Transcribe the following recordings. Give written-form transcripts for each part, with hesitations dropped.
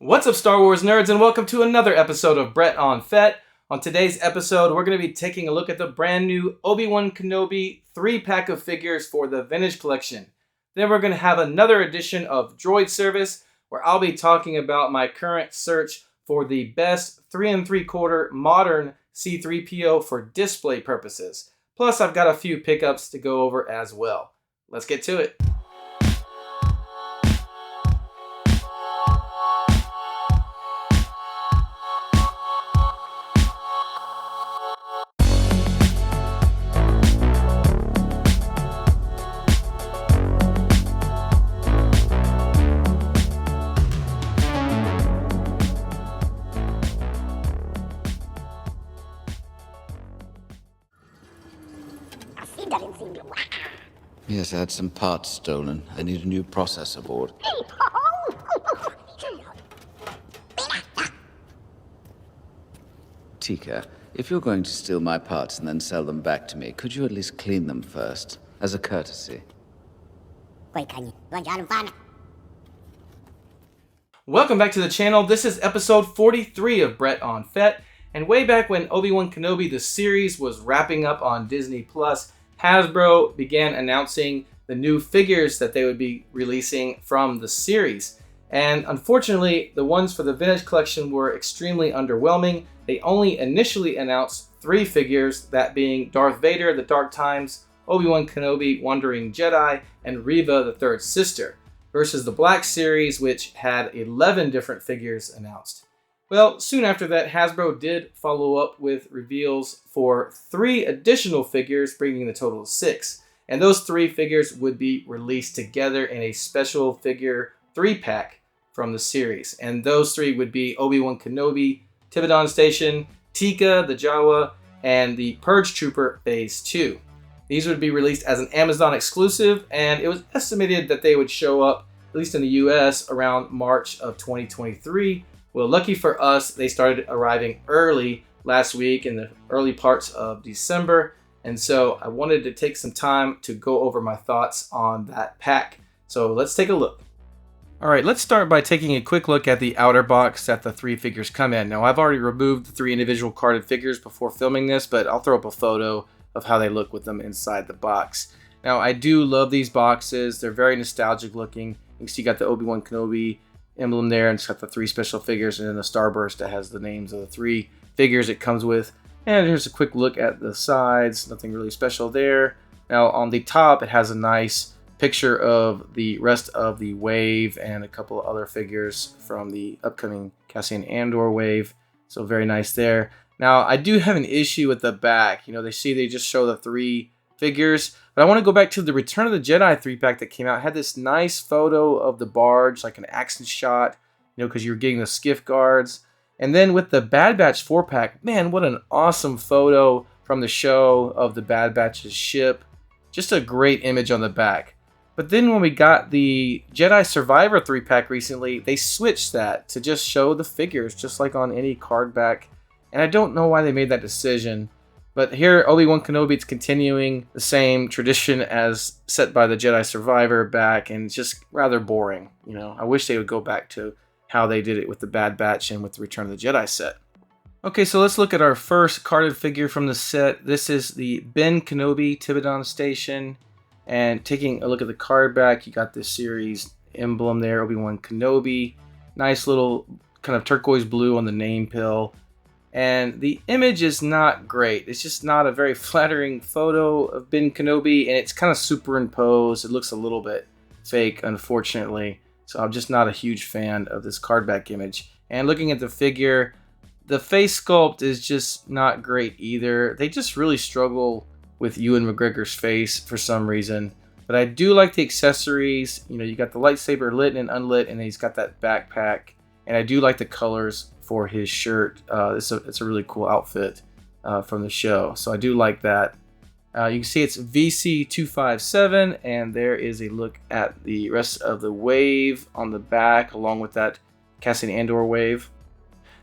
What's up, Star Wars nerds, and welcome to another episode of Brett on Fett. On today's episode, we're going to be taking a look at the brand new Obi-Wan Kenobi 3-pack of figures for the Vintage Collection. Then we're going to have another edition of Droid Service, where I'll be talking about my current search for the best 3 3/4 modern C-3PO for display purposes. Plus, I've got a few pickups to go over as well. Let's get to it. Yes, I had some parts stolen. I need a new processor board. Teeka, if you're going to steal my parts and then sell them back to me, could you at least clean them first, as a courtesy? Welcome back to the channel. This is episode 43 of Brett on Fett. And way back when Obi-Wan Kenobi, the series, was wrapping up on Disney+, Hasbro began announcing the new figures that they would be releasing from the series. And unfortunately, the ones for the Vintage Collection were extremely underwhelming. They only initially announced 3 figures, that being Darth Vader, the Dark Times, Obi-Wan Kenobi, Wandering Jedi, and Reva, the Third Sister, versus the Black Series, which had 11 different figures announced. Well, soon after that, Hasbro did follow up with reveals for 3 additional figures, bringing the total to 6. And those 3 figures would be released together in a special figure 3-pack from the series. And those 3 would be Obi-Wan Kenobi, Tibidon Station, Teeka, the Jawa, and the Purgetrooper Phase 2. These would be released as an Amazon exclusive, and it was estimated that they would show up, at least in the US, around March of 2023. Well, lucky for us, they started arriving early last week in the early parts of December. And so I wanted to take some time to go over my thoughts on that pack. So let's take a look. All right, let's start by taking a quick look at the outer box that the 3 figures come in. Now, I've already removed the 3 individual carded figures before filming this, but I'll throw up a photo of how they look with them inside the box. Now, I do love these boxes. They're very nostalgic looking. You can see you got the Obi-Wan Kenobi emblem there, and it's got the 3 special figures, and then the starburst that has the names of the 3 figures it comes with. And here's a quick look at the sides. Nothing really special there. Now on the top, it has a nice picture of the rest of the wave and a couple of other figures from the upcoming Cassian Andor wave. So very nice there. Now I do have an issue with the back. You know, they just show the 3 figures, but I want to go back to the Return of the Jedi 3-pack that came out. It had this nice photo of the barge, like an action shot, you know, because you're getting the skiff guards. And then with the Bad Batch 4-pack, man, what an awesome photo from the show of the Bad Batch's ship. Just a great image on the back. But then when we got the Jedi Survivor 3-pack recently, they switched that to just show the figures, just like on any card back. And I don't know why they made that decision. But here, Obi-Wan Kenobi is continuing the same tradition as set by the Jedi Survivor back, and it's just rather boring. You know, I wish they would go back to how they did it with the Bad Batch and with the Return of the Jedi set. Okay, so let's look at our first carded figure from the set. This is the Ben Kenobi Tibidon Station. And taking a look at the card back, you got this series emblem there, Obi-Wan Kenobi. Nice little kind of turquoise blue on the name pill. And the image is not great. It's just not a very flattering photo of Ben Kenobi, and it's kind of superimposed. It looks a little bit fake, unfortunately. So I'm just not a huge fan of this card back image. And looking at the figure, the face sculpt is just not great either. They just really struggle with Ewan McGregor's face for some reason. But I do like the accessories. You know, you got the lightsaber lit and unlit, and he's got that backpack. And I do like the colors for his shirt. It's a really cool outfit from the show. So I do like that. You can see it's VC257, and there is a look at the rest of the wave on the back, along with that Cassian Andor wave.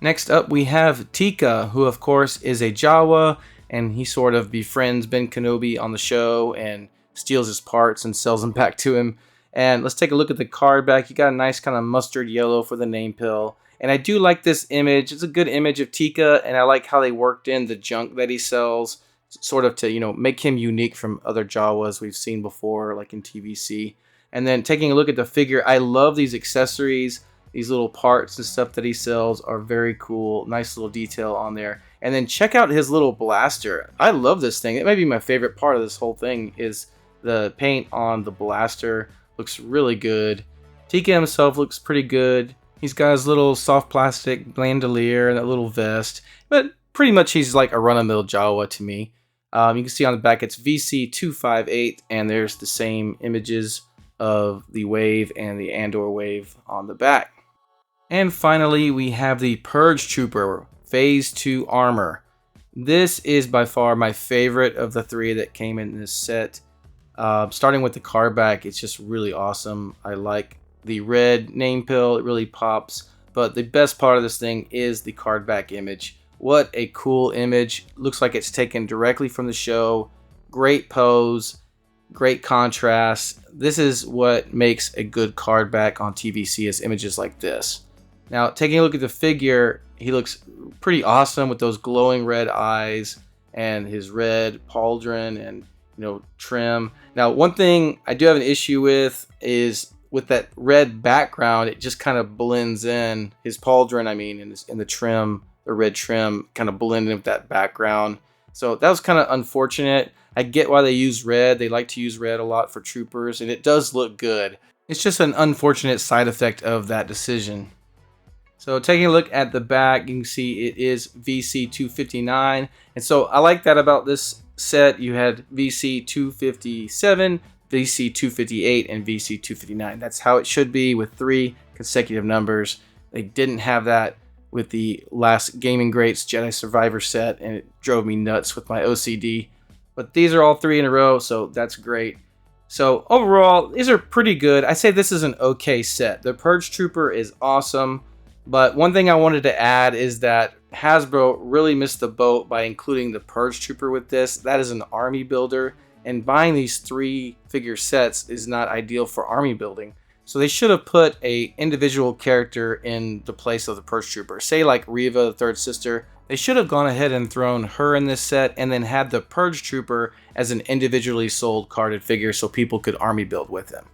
Next up, we have Teeka, who of course is a Jawa, and he sort of befriends Ben Kenobi on the show and steals his parts and sells them back to him. And let's take a look at the card back. You got a nice kind of mustard yellow for the name pill. And I do like this image. It's a good image of Teeka, and I like how they worked in the junk that he sells, sort of to, you know, make him unique from other Jawas we've seen before, like in TVC. And then taking a look at the figure, I love these accessories. These little parts and stuff that he sells are very cool. Nice little detail on there. And then check out his little blaster. I love this thing. It may be my favorite part of this whole thing is the paint on the blaster. Looks really good. Teeka himself looks pretty good. He's got his little soft plastic bandolier and that little vest. But pretty much he's like a run-of-the-mill Jawa to me. You can see on the back it's VC258, and there's the same images of the wave and the Andor wave on the back. And finally, we have the Purgetrooper Phase 2 armor. This is by far my favorite of the three that came in this set. Starting with the card back, it's just really awesome. I like the red name pill, it really pops. But the best part of this thing is the card back image. What a cool image. Looks like it's taken directly from the show. Great pose, great contrast. This is what makes a good card back on TVC, is images like this. Now, taking a look at the figure, he looks pretty awesome with those glowing red eyes and his red pauldron and, you know, trim. Now, one thing I do have an issue with is with that red background, it just kind of blends in. His pauldron, I mean, in the trim, the red trim kind of blended in with that background. So that was kind of unfortunate. I get why they use red. They like to use red a lot for troopers, and it does look good. It's just an unfortunate side effect of that decision. So taking a look at the back, you can see it is VC259. And so I like that about this set. You had VC257, VC258, and VC259. That's how it should be with 3 consecutive numbers. They didn't have that with the last Gaming Greats Jedi Survivor set, and it drove me nuts with my OCD. But these are all 3 in a row, so that's great. So overall, these are pretty good. I say this is an okay set. The Purgetrooper is awesome. But one thing I wanted to add is that Hasbro really missed the boat by including the Purgetrooper with this. That is an army builder, and buying these 3 figure sets is not ideal for army building. So they should have put a individual character in the place of the Purgetrooper. Say like Reva, the third sister. They should have gone ahead and thrown her in this set and then had the Purgetrooper as an individually sold carded figure so people could army build with him.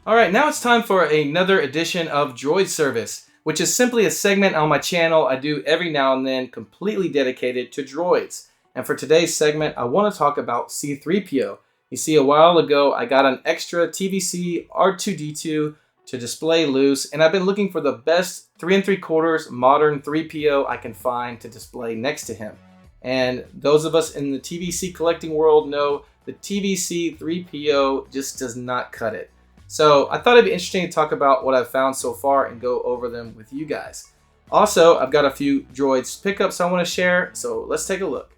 Alright, now it's time for another edition of Droid Service, which is simply a segment on my channel I do every now and then completely dedicated to droids. And for today's segment, I want to talk about C-3PO. You see, a while ago, I got an extra TVC R2-D2 to display loose, and I've been looking for the best 3 3/4 modern 3PO I can find to display next to him. And those of us in the TVC collecting world know the TVC 3PO just does not cut it. So I thought it'd be interesting to talk about what I've found so far and go over them with you guys. Also, I've got a few droids pickups I want to share, so let's take a look.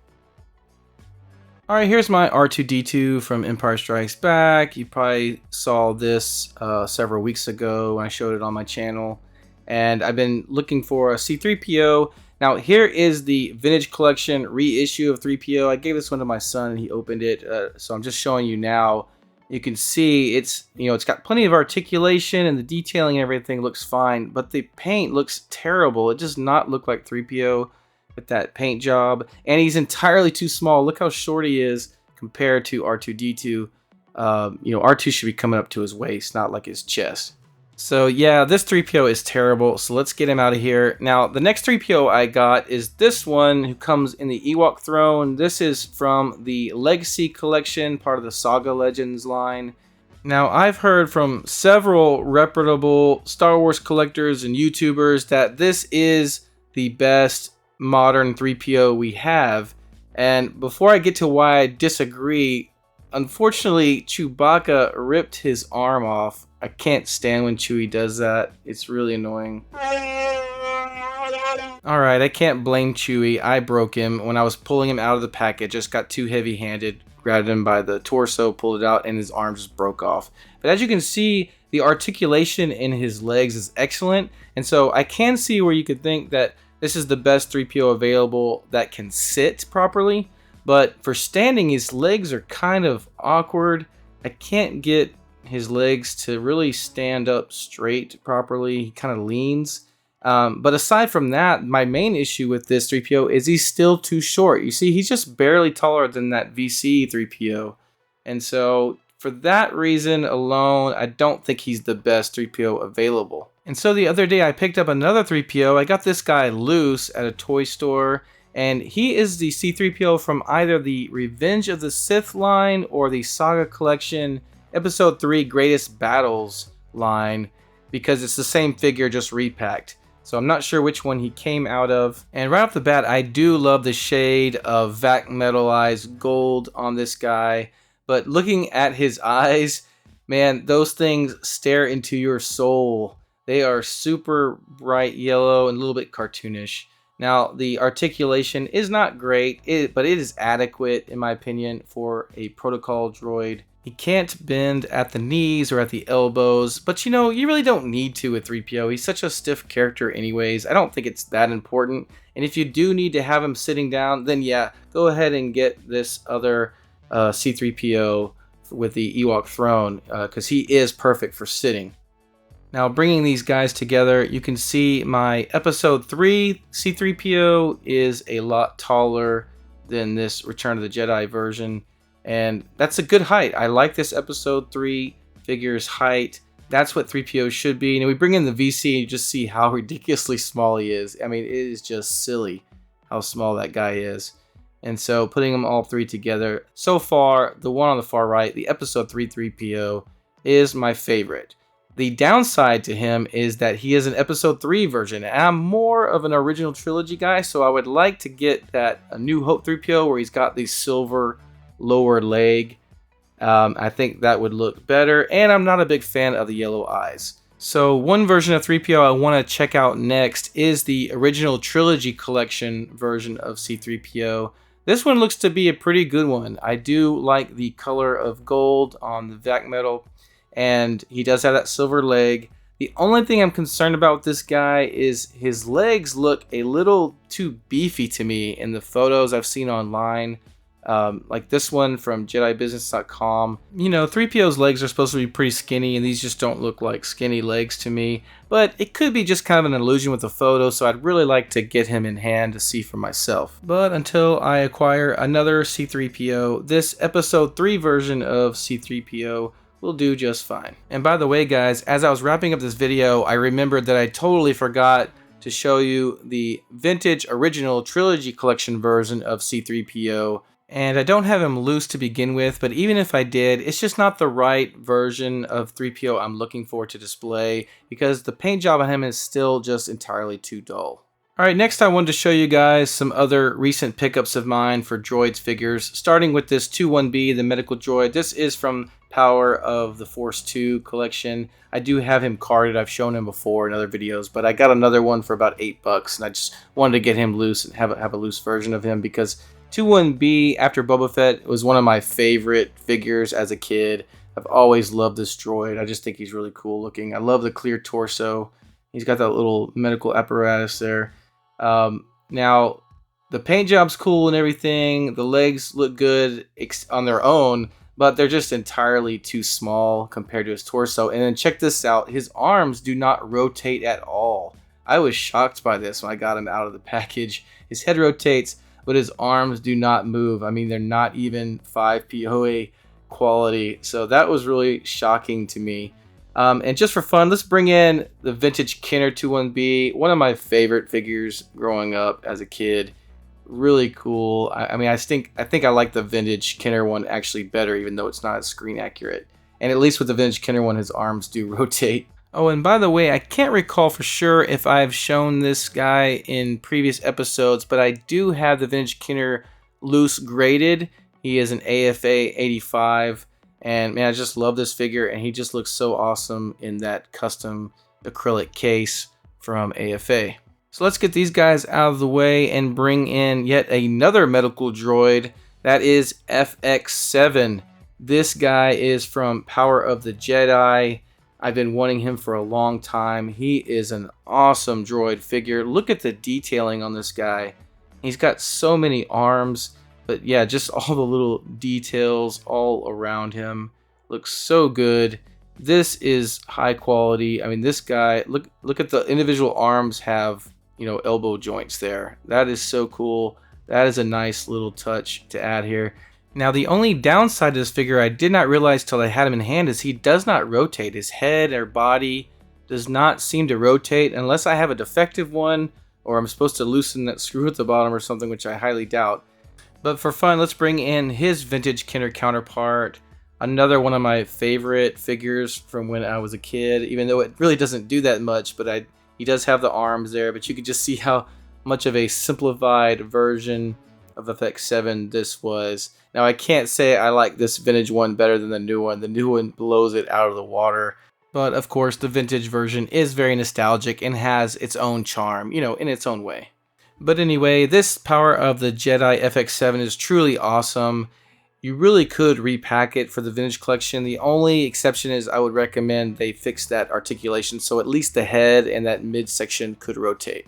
Alright, here's my R2-D2 from Empire Strikes Back. You probably saw this several weeks ago when I showed it on my channel. And I've been looking for a C-3PO. Now, here is the Vintage Collection reissue of 3PO. I gave this one to my son and he opened it, so I'm just showing you now. You can see it's got plenty of articulation and the detailing and everything looks fine, but the paint looks terrible. It does not look like 3PO with that paint job, and he's entirely too small. Look how short he is compared to R2-D2. R2 should be coming up to his waist, not like his chest. So yeah, this 3PO is terrible, so let's get him out of here. Now, the next 3PO I got is this one who comes in the Ewok throne. This is from the Legacy Collection, part of the Saga Legends line. Now, I've heard from several reputable Star Wars collectors and YouTubers that this is the best modern 3PO we have. And before I get to why I disagree, unfortunately, Chewbacca ripped his arm off. I can't stand when Chewie does that. It's really annoying. Alright, I can't blame Chewie. I broke him when I was pulling him out of the package. Just got too heavy-handed. Grabbed him by the torso, pulled it out, and his arm just broke off. But as you can see, the articulation in his legs is excellent. And so I can see where you could think that this is the best 3PO available that can sit properly. But for standing, his legs are kind of awkward. I can't get his legs to really stand up straight properly. He kind of leans. But aside from that, my main issue with this 3PO is he's still too short. You see, he's just barely taller than that VC 3PO. And so for that reason alone, I don't think he's the best 3PO available. And so the other day I picked up another 3PO. I got this guy loose at a toy store. And he is the C-3PO from either the Revenge of the Sith line or the Saga Collection Episode 3 Greatest Battles line, because it's the same figure just repacked. So I'm not sure which one he came out of. And right off the bat, I do love the shade of vac metalized gold on this guy. But looking at his eyes, man, those things stare into your soul. They are super bright yellow and a little bit cartoonish. Now, the articulation is not great, but it is adequate, in my opinion, for a protocol droid. He can't bend at the knees or at the elbows, but you know, you really don't need to with 3PO. He's such a stiff character anyways. I don't think it's that important. And if you do need to have him sitting down, then yeah, go ahead and get this other C-3PO with the Ewok throne, because he is perfect for sitting. Now, bringing these guys together, you can see my Episode 3 C-3PO is a lot taller than this Return of the Jedi version. And that's a good height. I like this Episode 3 figure's height. That's what 3PO should be. And we bring in the VC and you just see how ridiculously small he is. I mean, it is just silly how small that guy is. And so putting them all three together, so far, the one on the far right, the Episode 3 3PO, is my favorite. The downside to him is that he is an Episode 3 version. And I'm more of an original trilogy guy, so I would like to get that A New Hope 3PO where he's got the silver lower leg. I think that would look better, and I'm not a big fan of the yellow eyes. So one version of 3PO I want to check out next is the original trilogy collection version of C-3PO. This one looks to be a pretty good one. I do like the color of gold on the vac metal, and he does have that silver leg. The only thing I'm concerned about with this guy is his legs look a little too beefy to me in the photos I've seen online. Like this one from JediBusiness.com. You know, 3PO's legs are supposed to be pretty skinny, and these just don't look like skinny legs to me. But it could be just kind of an illusion with the photo, so I'd really like to get him in hand to see for myself. But until I acquire another C-3PO, this Episode 3 version of C-3PO will do just fine. And by the way, guys, as I was wrapping up this video, I remembered that I totally forgot to show you the vintage original trilogy collection version of C-3PO. And I don't have him loose to begin with, but even if I did, it's just not the right version of 3PO I'm looking for to display, because the paint job on him is still just entirely too dull. Alright, next I wanted to show you guys some other recent pickups of mine for droids figures, starting with this 21B, the medical droid. This is from Power of the Force 2 collection. I do have him carded. I've shown him before in other videos, but I got another one for about $8, and I just wanted to get him loose and have a loose version of him, because 21B after Boba Fett was one of my favorite figures as a kid. I've always loved this droid. I just think he's really cool looking. I love the clear torso. He's got that little medical apparatus there. Now, the paint job's cool and everything. The legs look good on their own, but they're just entirely too small compared to his torso. And then check this out. His arms do not rotate at all. I was shocked by this when I got him out of the package. His head rotates, but his arms do not move. I mean, they're not even 5 POA quality. So that was really shocking to me. And just for fun, let's bring in the vintage Kenner 21B. One of my favorite figures growing up as a kid. Really cool. I mean, I think I like the vintage Kenner one actually better, even though it's not as screen accurate. And at least with the vintage Kenner one, his arms do rotate. Oh, and by the way, I can't recall for sure if I've shown this guy in previous episodes, but I do have the vintage Kenner loose graded. He is an AFA 85, and man, I just love this figure, and he just looks so awesome in that custom acrylic case from AFA. So let's get these guys out of the way and bring in yet another medical droid. That is FX7. This guy is from Power of the Jedi. I've been wanting him for a long time. He is an awesome droid figure. Look at the detailing on this guy. He's got so many arms, but yeah, just all the little details all around him. Looks so good. This is high quality. I mean, this guy, look at the individual arms have, elbow joints there. That is so cool. That is a nice little touch to add here. Now, the only downside to this figure I did not realize till I had him in hand is he does not rotate. His head or body does not seem to rotate unless I have a defective one or I'm supposed to loosen that screw at the bottom or something, which I highly doubt. But for fun, let's bring in his vintage Kenner counterpart. Another one of my favorite figures from when I was a kid, even though it really doesn't do that much, but he does have the arms there, but you could just see how much of a simplified version of FX7 this was. Now, I can't say I like this vintage one better than the new one. The new one blows it out of the water. But of course, the vintage version is very nostalgic and has its own charm, in its own way. But anyway, this Power of the Jedi FX7 is truly awesome. You really could repack it for the vintage collection. The only exception is I would recommend they fix that articulation so at least the head and that midsection could rotate.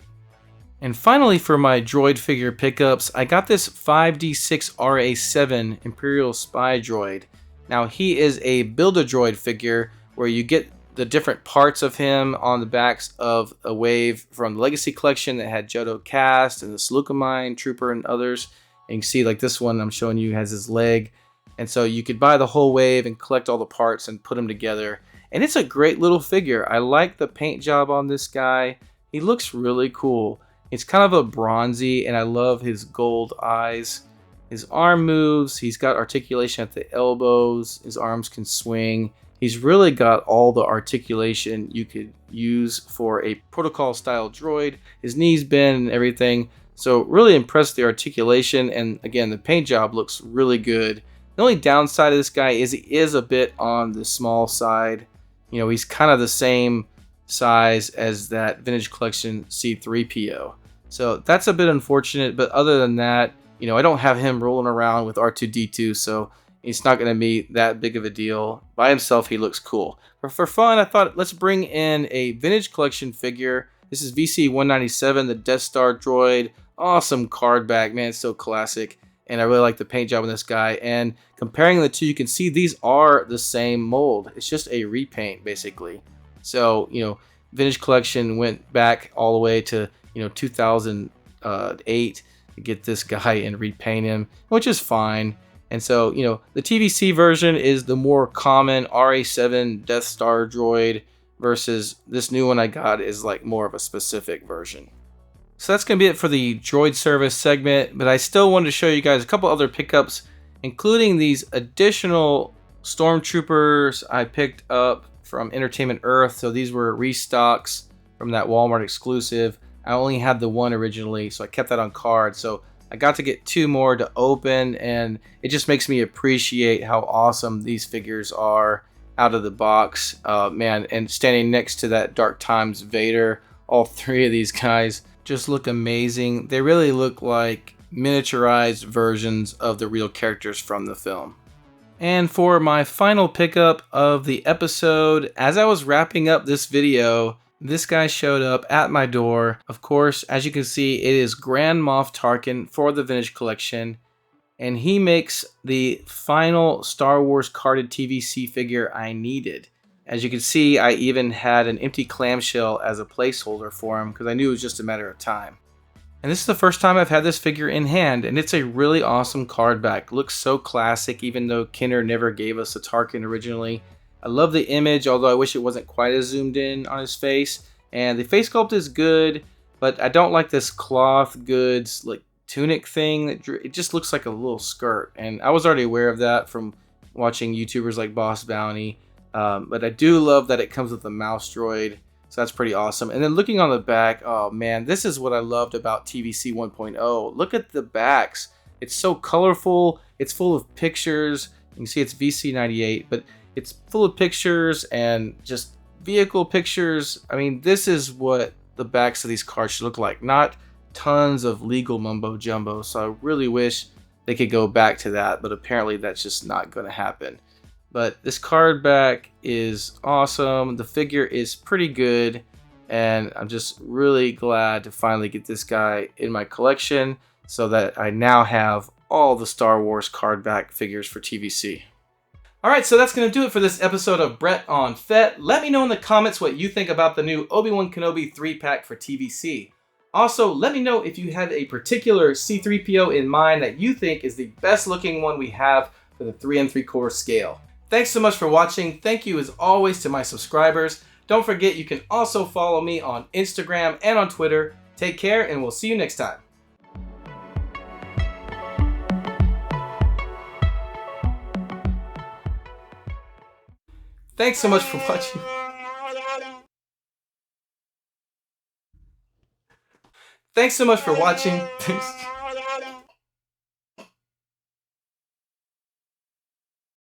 And finally, for my droid figure pickups, I got this 5D6 RA7 Imperial Spy droid. Now, he is a Build-A-Droid figure where you get the different parts of him on the backs of a wave from the Legacy collection that had Jodo Cast and the Slukamine Trooper and others. And you can see, like this one I'm showing you has his leg. And so you could buy the whole wave and collect all the parts and put them together. And it's a great little figure. I like the paint job on this guy. He looks really cool. It's kind of a bronzy, and I love his gold eyes. His arm moves. He's got articulation at the elbows. His arms can swing. He's really got all the articulation you could use for a protocol-style droid. His knees bend and everything. So really impressed with the articulation, and again, the paint job looks really good. The only downside of this guy is he is a bit on the small side. He's kind of the same size as that vintage collection C-3PO. So that's a bit unfortunate, but other than that, I don't have him rolling around with R2-D2, so it's not going to be that big of a deal. By himself, he looks cool. But for fun, I thought let's bring in a vintage collection figure. This is VC-197, the deathstardroid. Awesome card back, man, it's so classic. And I really like the paint job on this guy. And comparing the two, you can see these are the same mold. It's just a repaint, basically. So, vintage collection went back all the way to, 2008 to get this guy and repaint him, which is fine. And so, the TVC version is the more common RA7 Death Star droid versus this new one I got is like more of a specific version. So that's going to be it for the Droid Service segment, but I still wanted to show you guys a couple other pickups, including these additional stormtroopers I picked up from Entertainment Earth. So these were restocks from that Walmart exclusive. I only had the one originally, so I kept that on card. So I got to get two more to open, and it just makes me appreciate how awesome these figures are out of the box. Man, and standing next to that Dark Times Vader, all three of these guys just look amazing. They really look like miniaturized versions of the real characters from the film. And for my final pickup of the episode, as I was wrapping up this video, this guy showed up at my door. Of course, as you can see, it is grandmofftarkin for the vintage collection, and he makes the final Star Wars carded TVC figure I needed. As you can see, I even had an empty clamshell as a placeholder for him because I knew it was just a matter of time. And this is the first time I've had this figure in hand, and it's a really awesome card back. Looks so classic, even though Kenner never gave us a Tarkin originally. I love the image, although I wish it wasn't quite as zoomed in on his face. And the face sculpt is good, but I don't like this cloth goods like tunic thing. It just looks like a little skirt, and I was already aware of that from watching YouTubers like Boss Bounty. But I do love that it comes with a mouse droid, so that's pretty awesome. And then looking on the back, oh man, this is what I loved about TVC 1.0. Look at the backs. It's so colorful. It's full of pictures. You can see it's VC98, but it's full of pictures and just vehicle pictures. I mean, this is what the backs of these cards should look like, not tons of legal mumbo jumbo. So I really wish they could go back to that, but apparently that's just not going to happen. But this card back is awesome. The figure is pretty good, and I'm just really glad to finally get this guy in my collection so that I now have all the Star Wars card back figures for TVC. Alright, so that's going to do it for this episode of Brett on Fett. Let me know in the comments what you think about the new Obi-Wan Kenobi 3-pack for TVC. Also, let me know if you have a particular C-3PO in mind that you think is the best looking one we have for the 3 3/4 scale. Thanks so much for watching. Thank you as always to my subscribers. Don't forget you can also follow me on Instagram and on Twitter. Take care and we'll see you next time. Thanks so much for watching. Thanks so much for watching.